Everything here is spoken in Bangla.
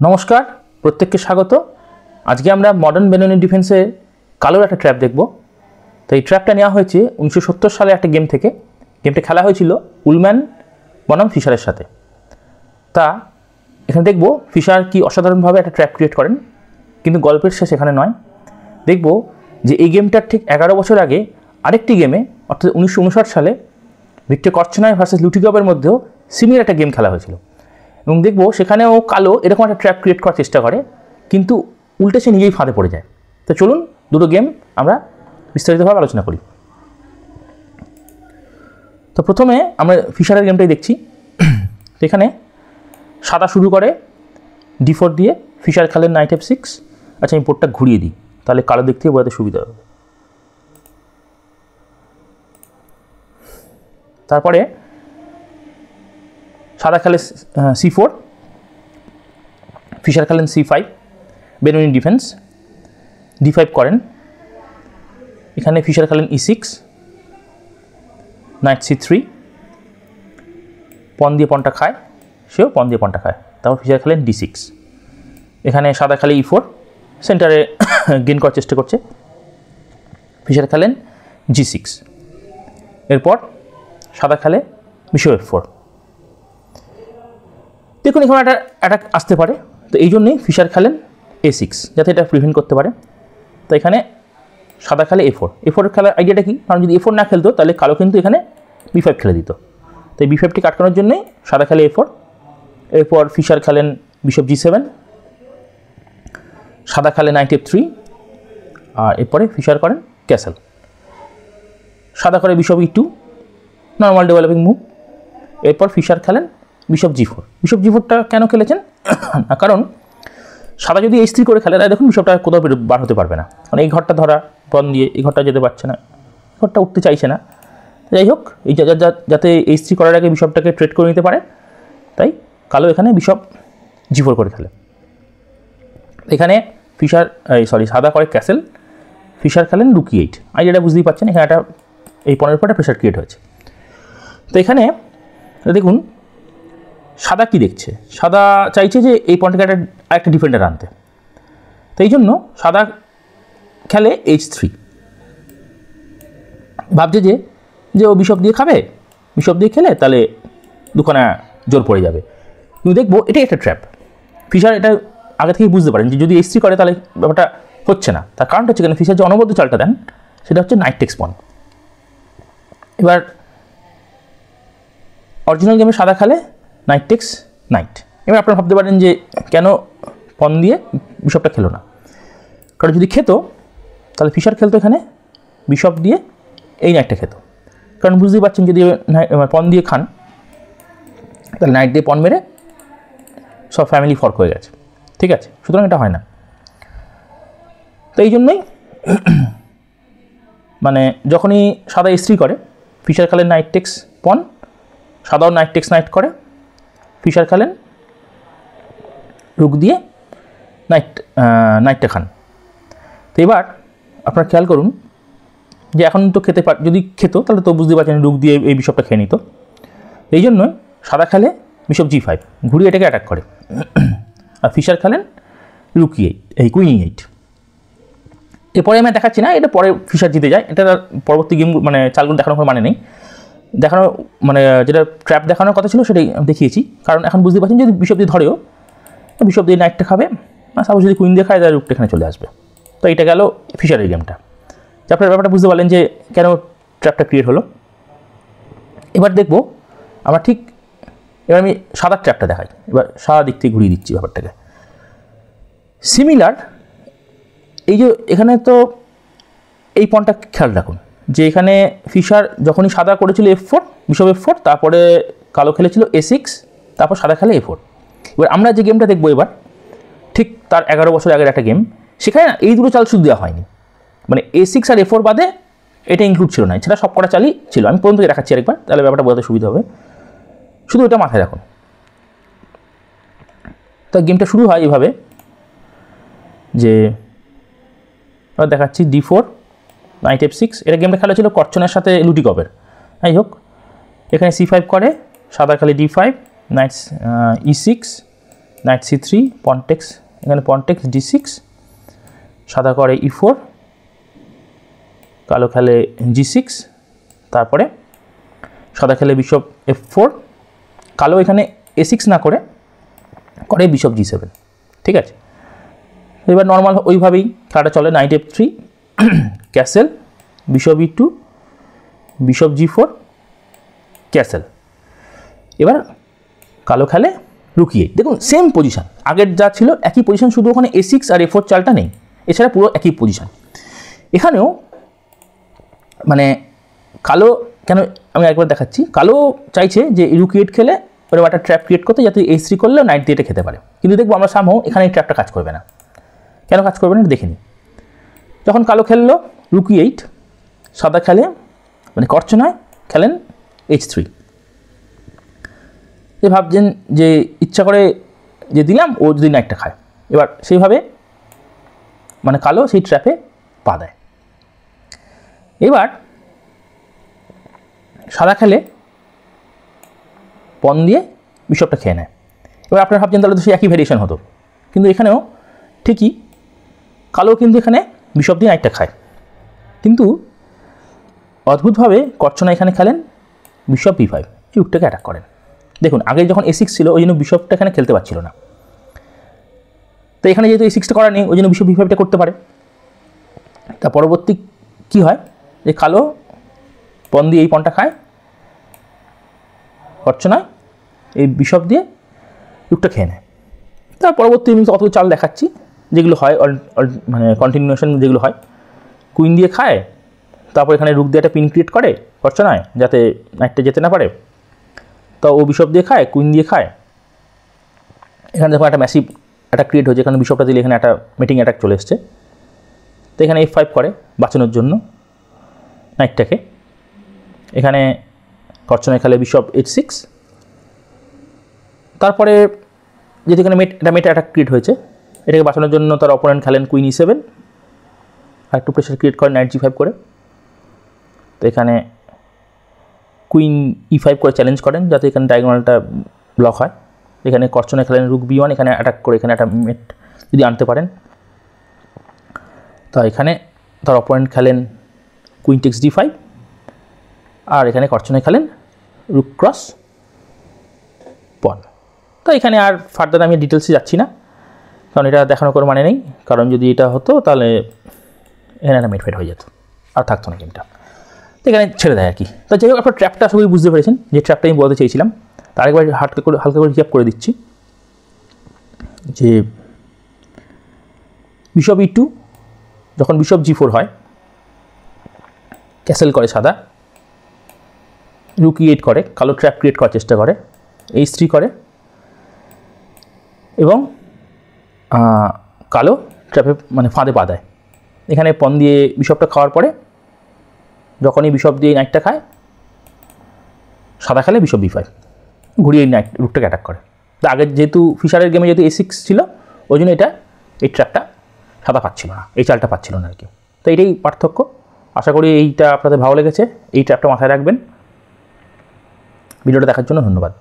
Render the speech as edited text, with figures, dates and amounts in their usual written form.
নমস্কার, প্রত্যেককে স্বাগত। আজকে আমরা মডার্ন বেনোনি ডিফেন্সে কালোর একটা ট্র্যাপ দেখব। তো এই ট্র্যাপটা নেওয়া হয়েছে 1970 সালে একটা গেম থেকে। গেমটা খেলা হয়েছিল উলম্যান বনাম ফিশারের সাথে। তা এখানে দেখব ফিশার কি অসাধারণভাবে একটা ট্র্যাপ ক্রিয়েট করেন, কিন্তু গল্পের শেষ এখানে নয়। দেখব যে এই গেমটার ঠিক 11 বছর আগে আরেকটি গেমে, অর্থাৎ 1959 সালে ভিক্টর কর্চনয় ভার্সেস লুটিগভের মধ্যেও সিমিলার একটা গেম খেলা হয়েছিল। এবং দেখব সেখানেও কালো এরকম একটা ট্র্যাপ ক্রিয়েট করার চেষ্টা করে, কিন্তু উল্টে সে নিজেই ফাঁদে পড়ে যায়। তো চলুন দুটো গেম আমরা বিস্তারিতভাবে আলোচনা করি। তো প্রথমে আমরা ফিশারের গেমটাই দেখছি। তো এখানে সাদা শুরু করে D4 দিয়ে, ফিশার খেলেন নাইট F6। আচ্ছা, আমি পোর্টটা ঘুরিয়ে দিই, তাহলে কালো দেখতে বোঝাতে সুবিধা হবে। তারপরে সাদা খেলে C4, ফিশার খেলেন C5, বেনোনি ডিফেন্স। D5 করেন, এখানে ফিশার খেলেন E6, নাইট C3, পন দিয়ে পনটা খায়, সেও পন দিয়ে পনটা খায়। তারপর ফিশার খেলেন D6। এখানে সাদা খেলে E4, সেন্টারে গেইন করার চেষ্টা করছে। ফিশার খেলেন G6। এরপর সাদা খেলে বিশপ F4। দেখুন এখানে একটা অ্যাটাক আসতে পারে, তো এই জন্যই ফিশার খেলেন A6, যাতে এটা প্রিভেন্ট করতে পারে। তো এখানে সাদা খেলে A4। A4 খেলার আইডিয়াটা কি? কারণ যদি A4 না খেলতো তাহলে কালো কিন্তু এখানে B5 খেলে দিত। তো এই B5টি আটকানোর জন্যই সাদা খেলে A4। এরপর ফিশার খেলেন বিশপ G7, সাদা খেলে নাইট F3, আর এরপরে ফিশার করেন ক্যাসেল। সাদা করে bishop E2, normal developing move. এরপর ফিশার খেলেন বিশপ G4। বিশপ G4টা কেন খেলেছেন? কারণ সাদা যদি H3 করে খেলে, তাই দেখুন বিশপটা কোথাও বার হতে পারবে না। কারণ এই ঘরটা ধরা পন দিয়ে, এই ঘরটা যেতে পারছে না, ঘরটা উঠতে চাইছে না। যাই হোক, এই যাতে H3 করার আগে বিশপটাকে ট্রেড করে নিতে পারে, তাই কালো এখানে বিশপ G4 করে খেলে। এখানে সাদা করে ক্যাসেল, ফিশার খেলেন রুক E8। আইডিয়াটা বুঝতেই পারছেন, এখানে একটা এই পনের উপর একটা প্রেশার ক্রিয়েট হয়েছে। তো এখানে দেখুন সাদা কি দেখছে, সাদা চাইছে যে এই পয়েন্টটাকে আরেকটা ডিফেন্ডার আনতে। তো এই জন্য সাদা খেলে H3, ভাবছে যে ও বিশপ দিয়ে খাবে, বিশপ দিয়ে খেলে তাহলে দুখানা জোর পড়ে যাবে। কিন্তু দেখবো এটাই একটা ট্র্যাপ। ফিশার এটা আগে থেকেই বুঝতে পারেন যে যদি H3 করে তাহলে ব্যাপারটা হচ্ছে না। তার কারণটা হচ্ছে কেন, ফিশার যে অনবদ্য চালটা দেন সেটা হচ্ছে নাইট টেক্স পন। এবার অরিজিনাল গেমে সাদা খেলে নাইট টেক্স নাইট। এবার আপনারা ভাবতে পারেন যে কেন পন দিয়ে বিশপটা খেলো না। কারণ যদি খেতো তাহলে ফিশার খেলতো এখানে বিশপ দিয়ে এই নাইটটা খেতো। কারণ বুঝতেই পারছেন যদি পন দিয়ে খান তাহলে নাইট দিয়ে পন মেরে সব ফ্যামিলি ফর্ক হয়ে গেছে। ঠিক আছে, সুতরাং এটা হয় না। তো এই জন্যই মানে যখনই সাদা H3 করে, ফিশার খেলেন নাইট টেক্স পন, সাদাও নাইট টেক্স নাইট করে, ফিশার খেলেন রুক দিয়ে নাইটটা খান। তো এবার আপনারা খেয়াল করুন যে এখন তো যদি খেত তাহলে তো বুঝতে পারছেন রুক দিয়ে এই বিশপটা খেয়ে নিত। এই জন্য সাদা খেলে বিশপ G5, ঘুরিয়ে এটাকে অ্যাটাক করে। আর ফিশার খেলেন রুক E8, এই কুইন E8। এরপরে আমি দেখাচ্ছি না, এটা পরে ফিশার জিতে যায়। এটা পরবর্তী গেম মানে চালগুলো দেখানোর কোনো মানে নেই। দেখানো মানে যেটা ট্র্যাপ দেখানোর কথা ছিল সেটাই দেখিয়েছি। কারণ এখন বুঝতে পারছেন যদি বিশপ দিয়ে ধরেও, বিশপ দিয়ে নাইটটা খাবে, আর সাপোজ যদি কুইন দিয়ে খায় তাহলে রুকটা এখানে চলে আসবে। তো এটা গেল ফিশারের গেমটা। আপনার ব্যাপারটা বুঝতে পারলেন যে কেন ট্র্যাপটা ক্রিয়েট হলো। এবার দেখব আমরা ঠিক, এবার আমি সাদার ট্র্যাপটা দেখাই। এবার সাদা দিক থেকে ঘুরিয়ে দিচ্ছি ব্যাপারটাকে। সিমিলার এই যে এখানে তো এই পয়েন্টটা খেয়াল রাখুন যে এখানে ফিশার যখনই সাদা করেছিল F4, বিশপ F4, তারপরে কালো খেলেছিল A6, তারপর সাদা খেলে A4। এবার আমরা যে গেমটা দেখবো এবার ঠিক তার 11 বছর আগের একটা গেম, সেখানে এই দুটো চাল শুধু দেওয়া হয়নি। মানে A6 আর A4 বাদে এটা ইনক্লুড ছিল না, সেটা সব কটা চালই ছিল। আমি পর্যন্ত দেখাচ্ছি আরেকবার, তাহলে ব্যাপারটা বোঝাতে সুবিধা হবে। শুধু এটা মাথায় রাখুন। তো গেমটা শুরু হয় এভাবে যে দেখাচ্ছি D4, নাইট F6। এটা গেমটা খেলা ছিল কর্চনের সাথে লুটিগভের। যাই হোক, এখানে C5 করে, সাদা খেলে D5, night E6, night C3 পন টেক্স, এখানে পন টেক্স D6, সাদা করে E4, কালো খেলে G6, তারপরে সাদা খেলে বিশপ F4, কালো এখানে A6 না করে করে বিশপ G7, ঠিক আছে। এবার নর্মাল ওইভাবেই খেলাটা চলে, night F3, castle, bishop E2, bishop G4, castle. এবার কালো খেলে রুক E8, দেখুন সেম পজিশন, আগের যা ছিল একই পজিশন, শুধু ওখানে A6 আর A4 চালটা নেই, এছাড়া পুরো একই পজিশন। এখানেও মানে কালো, কেন আমি একবার দেখাচ্ছি, কালো চাইছে যে রুক E8 খেলে ওরা একটা ট্র্যাপ ক্রিয়েট করতে, যাতে A3 করলেও নাইট দিয়ে এটা খেতে পারে, কিন্তু দেখবো আমরা সামহাও এখানে এই ট্র্যাপটা কাজ করবে না। কেন কাজ করবে না দেখে নিই। যখন কালো খেললো রুক E8, সাদা খেলে মানে করছনায় খেলেন H3, যে ভাবছেন যে ইচ্ছা করে যে দিলাম ও যদি নাইটটা খায়, এবার সেইভাবে মানে কালো সেই ট্র্যাপে পা দেয়। এবার সাদা খেলে পন দিয়ে বিশপটা খেয়ে নেয়। এবার আপনারা ভাবছেন তাহলে তো সেই একই ভেরিয়েশন হতো, কিন্তু এখানেও ঠিকই কালো কিন্তু এখানে বিশপ দিয়ে নাইটটা খায়, কিন্তু অদ্ভুতভাবে করছনা এখানে খেলেন বিশপ B5, এই রুকটাকে অ্যাটাক করেন। দেখুন আগে যখন A6 ছিল ওই জন্য বিশপটা এখানে খেলতে পারছিল না, তো এখানে যেহেতু A6টা করা নেই ওই জন্য বিশপ B5টা করতে পারে। তা পরবর্তী কী হয় যে কালো পন দিয়ে এই পনটা খায়, করছনায় এই বিশপ দিয়ে রুকটা খেয়ে নেয়। তার পরবর্তী আমি কত চাল দেখাচ্ছি যেগুলো হয়, মানে কন্টিনিউশন যেগুলো হয়, কুইন দিয়ে খায়, তারপর এখানে রুক দিয়ে একটা পিন ক্রিয়েট করে করছনায় যাতে নাইটটা যেতে না পারে, তো ও বিশপ দিয়ে খায়, কুইন দিয়ে খায়। এখানে দেখো একটা ম্যাসিভ অ্যাটাক ক্রিয়েট হয়েছে, এখানে বিশপটা দিলে এখানে একটা মিটিং অ্যাটাক চলে এসছে, তো এখানে F5 করে বাঁচানোর জন্য নাইটটাকে। এখানে করছনায় খেলে বিশপ H6, তারপরে যেহেতু এখানে একটা মেট অ্যাটাক ক্রিয়েট হয়েছে, এটাকে বাঁচানোর জন্য তার অপোনেন্ট খেলেন কুইন E7, আর একটু প্রেশার ক্রিয়েট করেন নাইট G5 করে, তো এখানে কুইন E5 করে চ্যালেঞ্জ করেন যাতে এখানে ডায়াগোনালটা ব্লক হয়। এখানে করছনায় খেলেন রুক B1, এখানে অ্যাটাক করে এখানে একটা মেট যদি আনতে পারেন, তো এখানে তার অপোনেন্ট খেলেন কুইন টেক্স D5, আর এখানে করছনায় খেলেন রুক ক্রস পন। তো এখানে আর ফার্দার আমি ডিটেলসে যাচ্ছি না, কারণ এটা দেখানোর কোনো মানে নেই, কারণ যদি এটা হতো তাহলে এখানে একটা মেট ফেট হয়ে যেত আর থাকতো না গেমটা, তো এখানে ছেড়ে দেয় আর কি। তো যাই হোক আপনার ট্র্যাপটা আশা করি বুঝতে পেরেছেন, যে ট্র্যাপটা আমি বলতে চেয়েছিলাম। তার একবার হালকা করে রিক্যাপ করে দিচ্ছি যে বিশপ E2 যখন বিশপ G4 হয়, ক্যাসেল করে সাদা, রুক E8 করে, কালো ট্র্যাপ ক্রিয়েট করার চেষ্টা করে, H3 করে, এবং কালো ট্র্যাপে মানে ফাঁদে পা দেয়। এখানে পন দিয়ে বিশপটা খাওয়ার পরে যখনই বিশপ দিয়ে নাইটটা খায়, সাদা খেলে বিশপ B5, ঘুরিয়ে নাইট রুকটাকে অ্যাটাক করে। তো আগে যেহেতু ফিশারের গেমে যেহেতু A6 ছিল ওই জন্য এটা এই ট্র্যাপটা সাদা পাচ্ছিল না, এই চালটা পাচ্ছিল না আর কি। তো এটাই পার্থক্য। আশা করি এইটা আপনাদের ভালো লেগেছে, এই ট্র্যাপটা মাথায় রাখবেন। ভিডিওটা দেখার জন্য ধন্যবাদ।